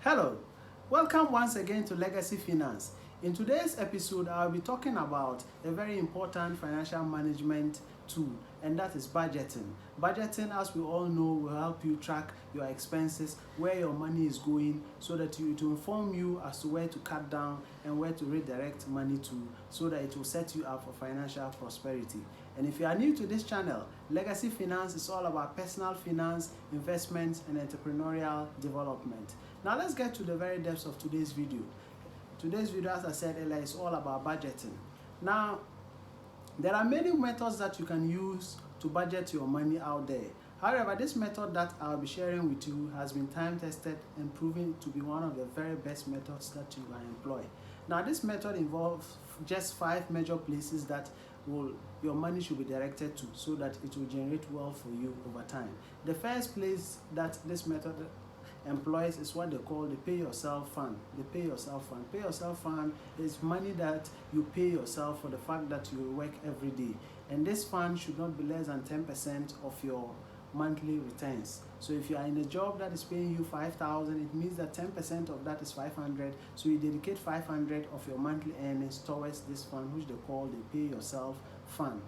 Hello, welcome once again to Legacy Finance. In today's episode, I'll be talking about a very important financial management tool, and that is budgeting. Budgeting, as we all know, will help you track your expenses, where your money is going, so that it will inform you as to where to cut down and where to redirect money to, so that it will set you up for financial prosperity. And if you are new to this channel, Legacy Finance is all about personal finance, investments, and entrepreneurial development. Now let's get to the very depths of today's video. Today's video, as I said earlier, is all about budgeting. Now, there are many methods that you can use to budget your money out there. However, this method that I'll be sharing with you has been time tested and proven to be one of the very best methods that you can employ. Now, this method involves just 5 major places that your money should be directed to, so that it will generate wealth for you over time. The first place that this method employs is what they call the pay yourself fund. The pay yourself fund. Pay yourself fund is money that you pay yourself for the fact that you work every day. And this fund should not be less than 10% of your monthly returns. So if you are in a job that is paying you 5,000, it means that 10% of that is 500. So you dedicate 500 of your monthly earnings towards this fund, which they call the pay yourself fund.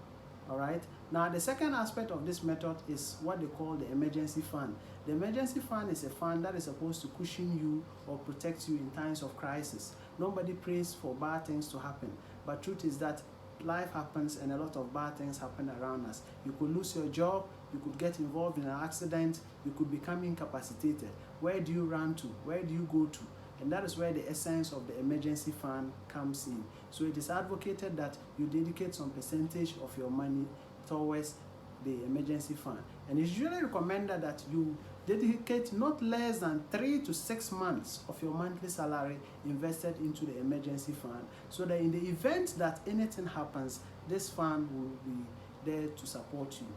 All right. Now, the second aspect of this method is what they call the emergency fund. The emergency fund is a fund that is supposed to cushion you or protect you in times of crisis. Nobody prays for bad things to happen, but truth is that life happens and a lot of bad things happen around us. You could lose your job, you could get involved in an accident, you could become incapacitated. Where do you run to? Where do you go to? And that is where the essence of the emergency fund comes in. So it is advocated that you dedicate some percentage of your money towards the emergency fund. And it's usually recommended that you dedicate not less than 3 to 6 months of your monthly salary invested into the emergency fund, so that in the event that anything happens, this fund will be there to support you.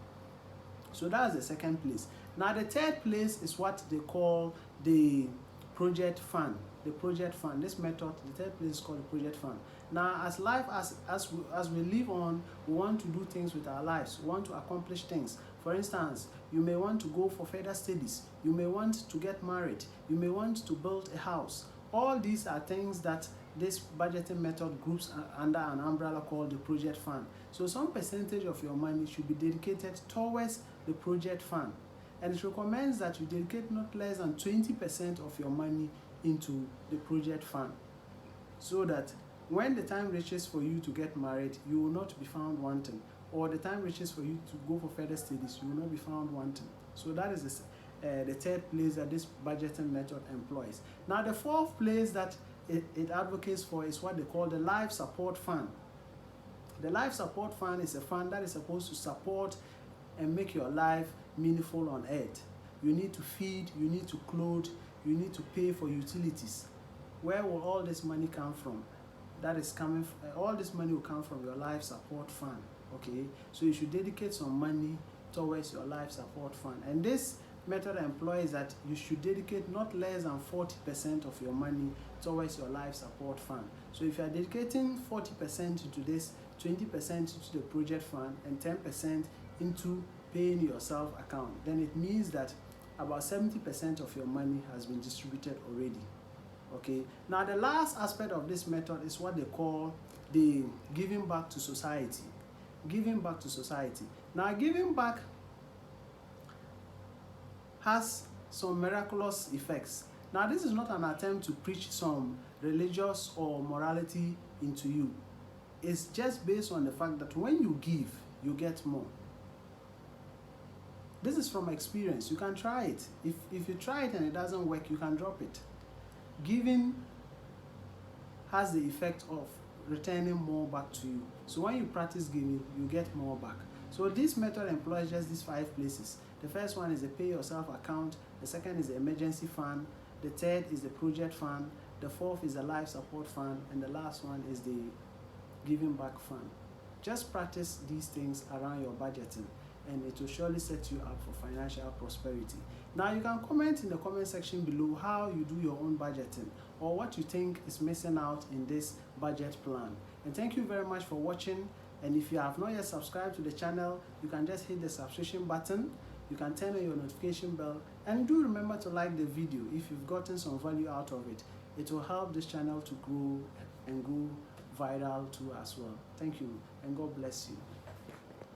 So that's the second place. Now, the third place is what they call the project fund. The project fund. This method, the third place is called the project fund. Now, as life as we live on, we want to do things with our lives. We want to accomplish things. For instance, you may want to go for further studies. You may want to get married. You may want to build a house. All these are things that this budgeting method groups under an umbrella called the project fund. So some percentage of your money should be dedicated towards the project fund. And it recommends that you dedicate not less than 20% of your money into the project fund, so that when the time reaches for you to get married, you will not be found wanting, or the time reaches for you to go for further studies, you will not be found wanting. So that is the third place that this budgeting method employs. Now, the fourth place that it advocates for is what they call the life support fund. The life support fund is a fund that is supposed to support and make your life meaningful on earth. You need to feed, you need to clothe, you need to pay for utilities. Where will all this money come from? That is coming, all this money will come from your life support fund. Okay, so you should dedicate some money towards your life support fund. And this method employs that you should dedicate not less than 40% of your money towards your life support fund. So if you are dedicating 40% into this, 20% into the project fund, and 10% into paying yourself account, then it means that about 70% of your money has been distributed already. Okay. Now, the last aspect of this method is what they call the giving back to society. Giving back to society. Now, giving back has some miraculous effects. Now, this is not an attempt to preach some religious or morality into you. It's just based on the fact that when you give, you get more. This is from experience. You can try it. If you try it and it doesn't work, you can drop it. Giving has the effect of returning more back to you. So when you practice giving, you get more back. So this method employs just these 5 places. The first one is the pay yourself account. The second is the emergency fund. The third is the project fund. The fourth is the life support fund. And the last one is the giving back fund. Just practice these things around your budgeting, and it will surely set you up for financial prosperity. Now, you can comment in the comment section below how you do your own budgeting, or what you think is missing out in this budget plan. And thank you very much for watching. And if you have not yet subscribed to the channel, you can just hit the subscription button. You can turn on your notification bell And do remember to like the video if you've gotten some value out of it. It will help this channel to grow and go viral too as well. Thank you, and God bless you.